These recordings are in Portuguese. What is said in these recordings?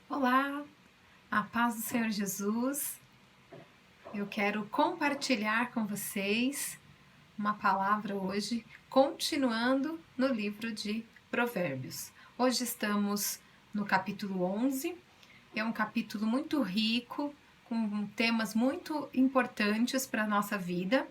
Olá, a paz do Senhor Jesus. Eu quero compartilhar com vocês uma palavra hoje, continuando no livro de Provérbios. Hoje estamos no capítulo 11, é um capítulo muito rico, com temas muito importantes para a nossa vida.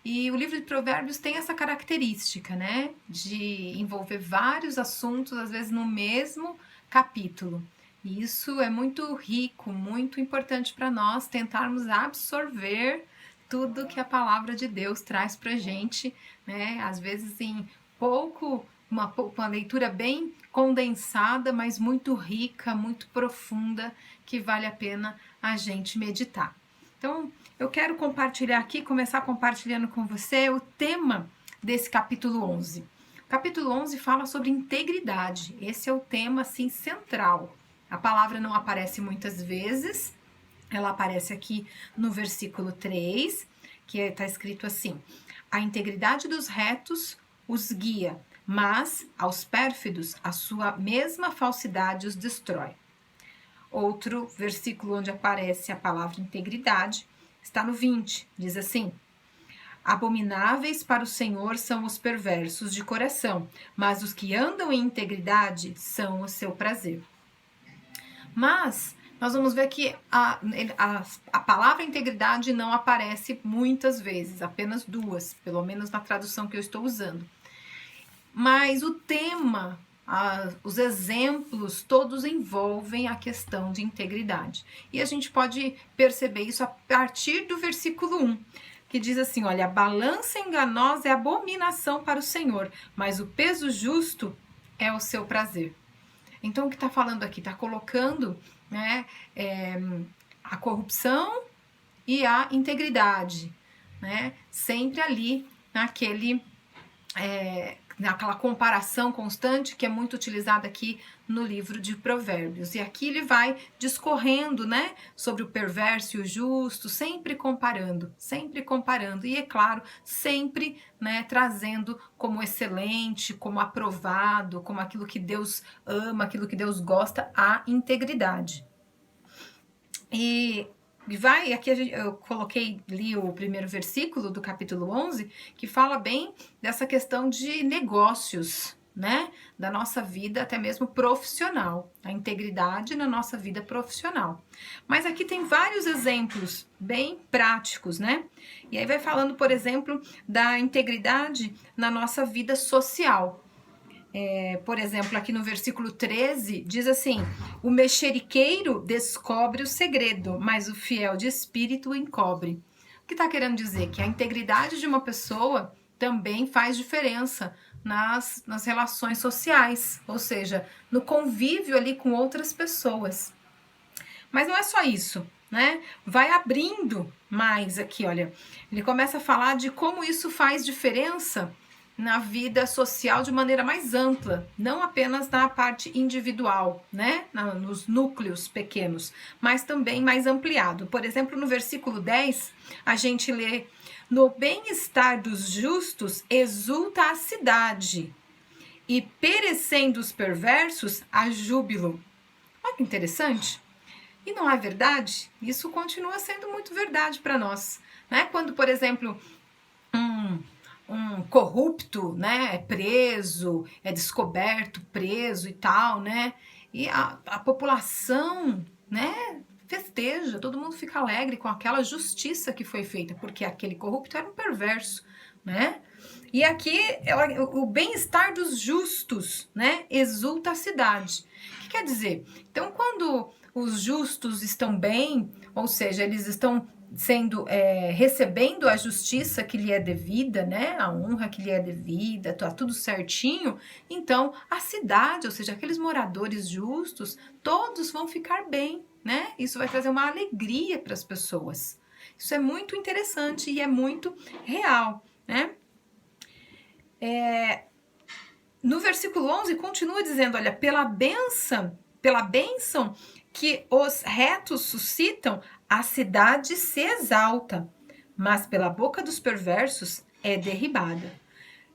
E o livro de Provérbios tem essa característica, né, de envolver vários assuntos, às vezes no mesmo capítulo. E isso é muito rico, muito importante para nós tentarmos absorver tudo que a palavra de Deus traz para a gente, né? Às vezes em uma leitura bem condensada, mas muito rica, muito profunda, que vale a pena a gente meditar. Então, eu quero compartilhar aqui, começar compartilhando com você o tema desse capítulo 11. O capítulo 11 fala sobre integridade. Esse é o tema assim central. A palavra não aparece muitas vezes. Ela aparece aqui no versículo 3, que está escrito assim: a integridade dos retos os guia, mas aos pérfidos a sua mesma falsidade os destrói. Outro versículo onde aparece a palavra integridade está no 20, diz assim: abomináveis para o Senhor são os perversos de coração, mas os que andam em integridade são o seu prazer. Mas nós vamos ver que a palavra integridade não aparece muitas vezes, apenas duas, pelo menos na tradução que eu estou usando. Mas o tema, os exemplos, todos envolvem a questão de integridade. E a gente pode perceber isso a partir do versículo 1, que diz assim: olha, a balança enganosa é abominação para o Senhor, mas o peso justo é o seu prazer. Então, o que está falando aqui? Está colocando, né, a corrupção e a integridade, né, sempre ali naquela comparação constante que é muito utilizada aqui no livro de Provérbios. E aqui ele vai discorrendo, né, sobre o perverso e o justo, sempre comparando. E é claro, sempre, né, trazendo como excelente, como aprovado, como aquilo que Deus ama, aquilo que Deus gosta, a integridade. E aqui eu coloquei ali o primeiro versículo do capítulo 11, que fala bem dessa questão de negócios, né? Da nossa vida, até mesmo profissional, a integridade na nossa vida profissional. Mas aqui tem vários exemplos bem práticos, né? E aí vai falando, por exemplo, da integridade na nossa vida social. Por exemplo, aqui no versículo 13, diz assim: o mexeriqueiro descobre o segredo, mas o fiel de espírito o encobre. O que está querendo dizer? Que a integridade de uma pessoa também faz diferença nas relações sociais, ou seja, no convívio ali com outras pessoas. Mas não é só isso, né? Vai abrindo mais aqui, olha. Ele começa a falar de como isso faz diferença na vida social de maneira mais ampla, não apenas na parte individual, né, nos núcleos pequenos, mas também mais ampliado. Por exemplo, no versículo 10, a gente lê: no bem-estar dos justos exulta a cidade, e perecendo os perversos, há júbilo. Olha que interessante. E não é verdade? Isso continua sendo muito verdade para nós, né? Quando, por exemplo, um corrupto, né, é preso, é descoberto, preso e tal, né? E a população, né, festeja, todo mundo fica alegre com aquela justiça que foi feita, porque aquele corrupto era um perverso, né? E aqui o bem-estar dos justos, né, exulta a cidade. O que quer dizer? Então, quando os justos estão bem, ou seja, eles estão recebendo a justiça que lhe é devida, né? A honra que lhe é devida, tá tudo certinho. Então, a cidade, ou seja, aqueles moradores justos, todos vão ficar bem, né? Isso vai trazer uma alegria para as pessoas. Isso é muito interessante e é muito real, né? No versículo 11 continua dizendo, olha, pela bênção que os retos suscitam, a cidade se exalta, mas pela boca dos perversos é derribada.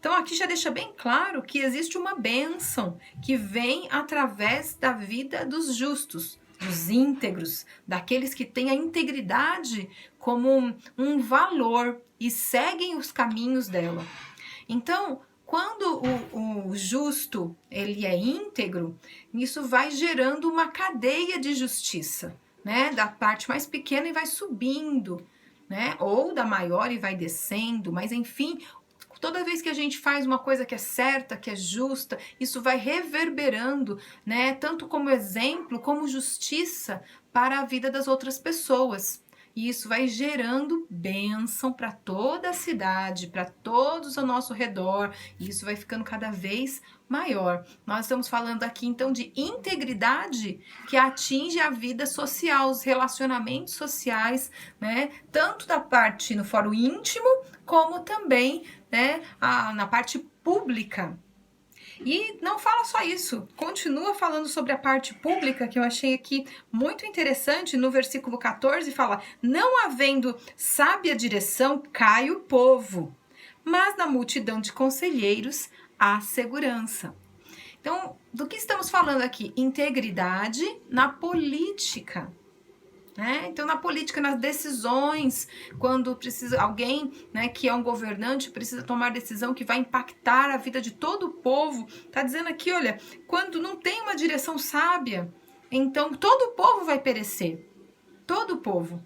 Então aqui já deixa bem claro que existe uma bênção que vem através da vida dos justos, dos íntegros, daqueles que têm a integridade como um valor e seguem os caminhos dela. Então, quando o justo ele é íntegro, isso vai gerando uma cadeia de justiça, né? Da parte mais pequena e vai subindo, né? Ou da maior e vai descendo, mas enfim, toda vez que a gente faz uma coisa que é certa, que é justa, isso vai reverberando, né? Tanto como exemplo, como justiça para a vida das outras pessoas. E isso vai gerando bênção para toda a cidade, para todos ao nosso redor, e isso vai ficando cada vez maior. Nós estamos falando aqui então de integridade que atinge a vida social, os relacionamentos sociais, né? Tanto da parte no fórum íntimo, como também, né, na parte pública. E não fala só isso, continua falando sobre a parte pública, que eu achei aqui muito interessante. No versículo 14 fala: não havendo sábia direção, cai o povo, mas na multidão de conselheiros há segurança. Então, do que estamos falando aqui? Integridade na política. Então, na política, nas decisões, quando precisa alguém, né, que é um governante, precisa tomar decisão que vai impactar a vida de todo o povo, tá dizendo aqui, olha, quando não tem uma direção sábia, então todo o povo vai perecer, todo o povo.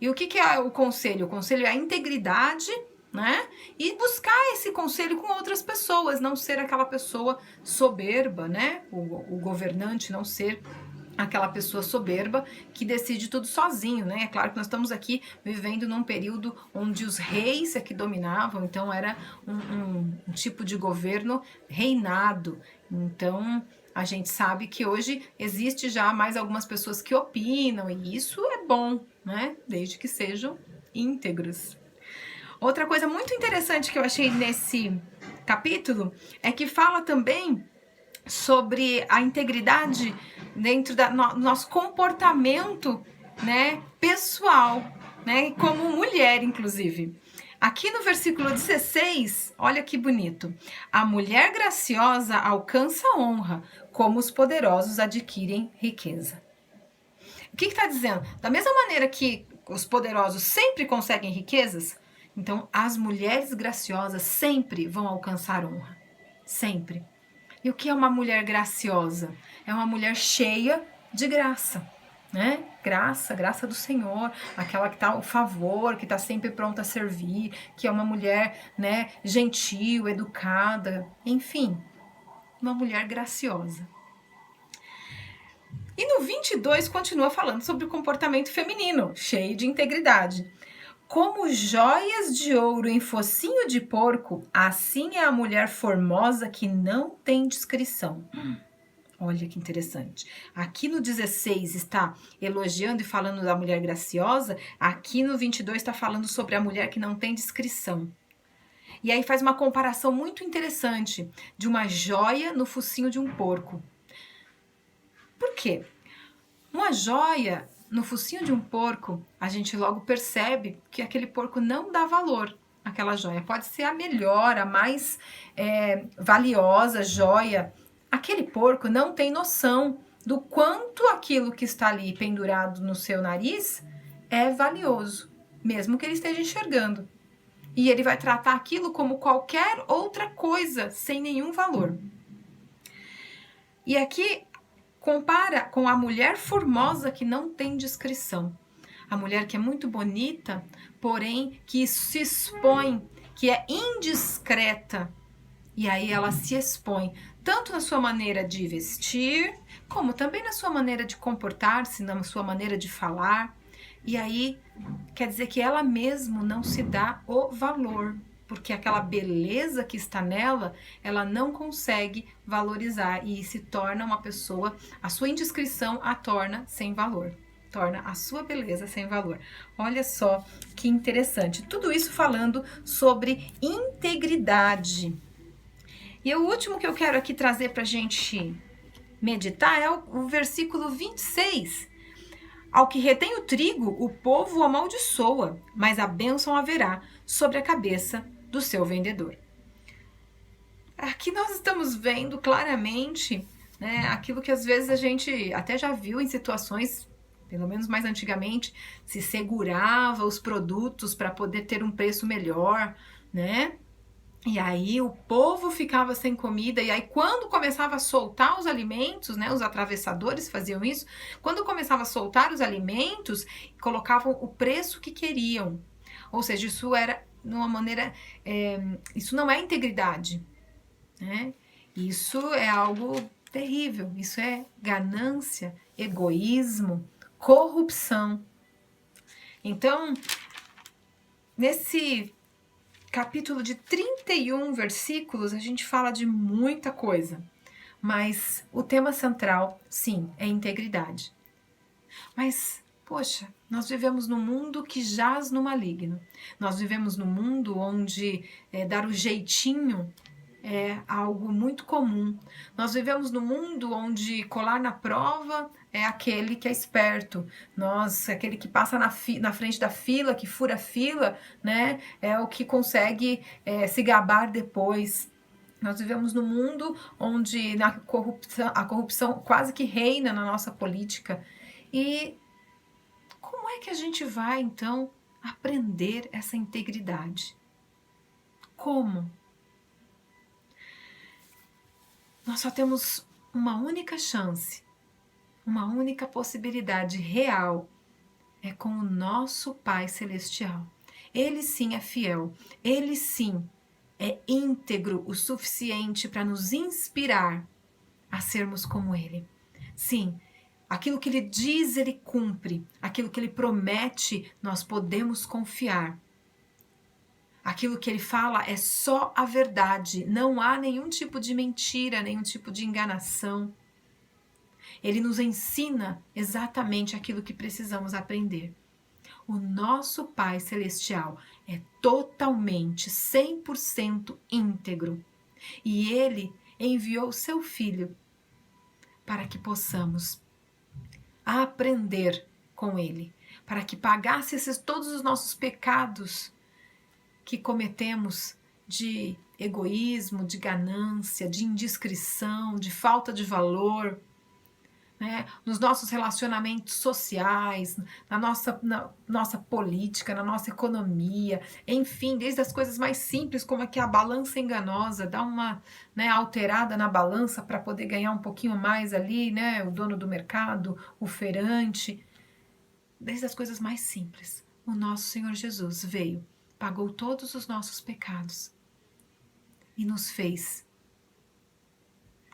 E o que é o conselho? O conselho é a integridade, né? E buscar esse conselho com outras pessoas, não ser aquela pessoa soberba, né? O governante não ser aquela pessoa soberba que decide tudo sozinho, né? É claro que nós estamos aqui vivendo num período onde os reis é que dominavam, então era um tipo de governo reinado. Então a gente sabe que hoje existe já mais algumas pessoas que opinam, e isso é bom, né? Desde que sejam íntegros. Outra coisa muito interessante que eu achei nesse capítulo é que fala também sobre a integridade dentro do nosso comportamento, né, pessoal, né, como mulher, inclusive. Aqui no versículo 16, olha que bonito. A mulher graciosa alcança honra, como os poderosos adquirem riqueza. O que está dizendo? Da mesma maneira que os poderosos sempre conseguem riquezas, então as mulheres graciosas sempre vão alcançar honra. Sempre. E o que é uma mulher graciosa? É uma mulher cheia de graça, né? Graça do Senhor, aquela que está ao favor, que está sempre pronta a servir, que é uma mulher, né, gentil, educada, enfim, uma mulher graciosa. E no 22 continua falando sobre o comportamento feminino, cheio de integridade. Como joias de ouro em focinho de porco, assim é a mulher formosa que não tem discrição. Olha que interessante. Aqui no 16 está elogiando e falando da mulher graciosa, aqui no 22 está falando sobre a mulher que não tem discrição. E aí faz uma comparação muito interessante de uma joia no focinho de um porco. Por quê? Uma joia no focinho de um porco, a gente logo percebe que aquele porco não dá valor àquela joia. Pode ser a melhor, a mais valiosa joia. Aquele porco não tem noção do quanto aquilo que está ali pendurado no seu nariz é valioso, mesmo que ele esteja enxergando. E ele vai tratar aquilo como qualquer outra coisa, sem nenhum valor. E aqui compara com a mulher formosa que não tem discrição. A mulher que é muito bonita, porém que se expõe, que é indiscreta. E aí ela se expõe, tanto na sua maneira de vestir, como também na sua maneira de comportar-se, na sua maneira de falar. E aí quer dizer que ela mesma não se dá o valor, porque aquela beleza que está nela, ela não consegue valorizar e se torna uma pessoa, a sua indiscrição a torna sem valor, torna a sua beleza sem valor. Olha só que interessante. Tudo isso falando sobre integridade. E o último que eu quero aqui trazer para a gente meditar é o versículo 26. Ao que retém o trigo, o povo o amaldiçoa, mas a bênção haverá sobre a cabeça do seu vendedor. aqui nós estamos vendo claramente, né, aquilo que às vezes a gente até já viu em situações, pelo menos mais antigamente, se segurava os produtos para poder ter um preço melhor, né? E aí o povo ficava sem comida, e aí quando começava a soltar os alimentos, né, os atravessadores faziam isso, quando começava a soltar os alimentos, colocavam o preço que queriam. Ou seja, isso era uma maneira, isso não é integridade, né? Isso é algo terrível, isso é ganância, egoísmo, corrupção. Então, nesse capítulo de 31 versículos, a gente fala de muita coisa, mas o tema central, sim, é integridade. Mas, poxa, nós vivemos num mundo que jaz no maligno. Nós vivemos num mundo onde dar o jeitinho é algo muito comum. Nós vivemos num mundo onde colar na prova é aquele que é esperto. Aquele que passa na frente da fila, que fura a fila, né, é o que consegue se gabar depois. Nós vivemos num mundo onde a corrupção quase que reina na nossa política. E como é que a gente vai, então, aprender essa integridade? Como? Nós só temos uma única chance, uma única possibilidade real, é com o nosso Pai Celestial. Ele sim é fiel, ele sim é íntegro o suficiente para nos inspirar a sermos como ele. Sim, aquilo que ele diz, ele cumpre, aquilo que ele promete, nós podemos confiar. Aquilo que ele fala é só a verdade, não há nenhum tipo de mentira, nenhum tipo de enganação. Ele nos ensina exatamente aquilo que precisamos aprender. O nosso Pai Celestial é totalmente, 100% íntegro. E ele enviou o seu Filho para que possamos aprender com ele, para que pagasse todos os nossos pecados que cometemos de egoísmo, de ganância, de indiscrição, de falta de valor, né? Nos nossos relacionamentos sociais, na nossa política, na nossa economia, enfim, desde as coisas mais simples, como aqui a balança enganosa, dá uma, né, alterada na balança para poder ganhar um pouquinho mais ali, né, o dono do mercado, o feirante, desde as coisas mais simples. O nosso Senhor Jesus veio, pagou todos os nossos pecados e nos fez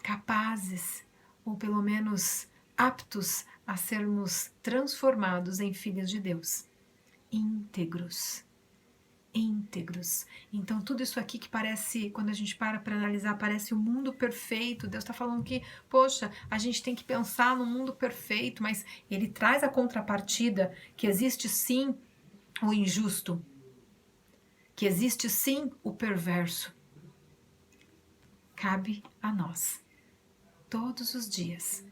capazes, ou pelo menos aptos a sermos transformados em filhos de Deus, íntegros. Íntegros. Então tudo isso aqui que parece, quando a gente para analisar, parece o mundo perfeito. Deus está falando que, poxa, a gente tem que pensar no mundo perfeito, mas ele traz a contrapartida que existe sim o injusto, que existe sim o perverso. Cabe a nós, todos os dias,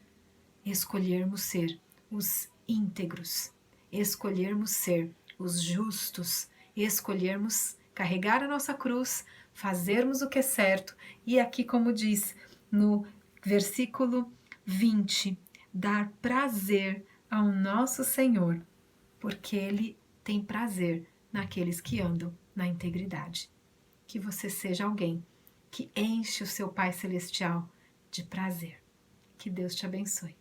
escolhermos ser os íntegros, escolhermos ser os justos, escolhermos carregar a nossa cruz, fazermos o que é certo. E aqui, como diz no versículo 20, dar prazer ao nosso Senhor, porque Ele tem prazer naqueles que andam na integridade. Que você seja alguém que enche o seu Pai Celestial de prazer. Que Deus te abençoe.